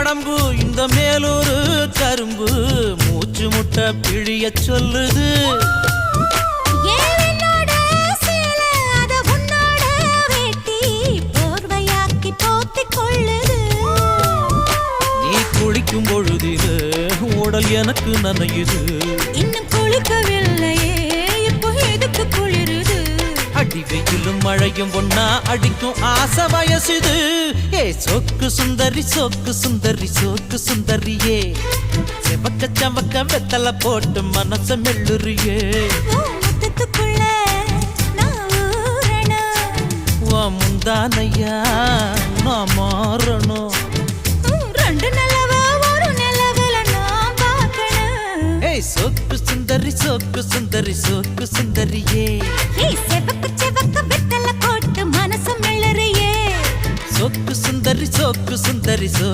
கடம்பு இந்த மேலூரு கரும்பு மூச்சு முட்டை பிழிய சொல்லுது. நீ குளிக்கும் பொழுதிலே உடல் எனக்கு நனையுது. இன்னும் குளிக்கவில்லையே, இப்போ எதுக்கு குளிருது? அடி வெயிலும் மழையும் ஒன்னா அடிக்கும் ஆசை வயசுது. ஏ சொக்கு சுந்தரி சொக்கு சுந்தரி சொக்கு சுந்தரியே, செவக்க சமக்க வெத்தலை போட்டு மனச மெல்லுறியே. முந்தானையா நான் மாறணும். ரெண்டு நிலவு ஒரு நிலவுல நான் பார்க்கணும். ஏய் சொக்கு சுந்தரி சொக்கு சுந்தரி சொக்கு சுந்தரியே, செவக்கு செவக்கு வெத்தலை போட்டு மனச மெல்லுறியே. சொக்கு சுந்தரி சொக்கு சுந்தரி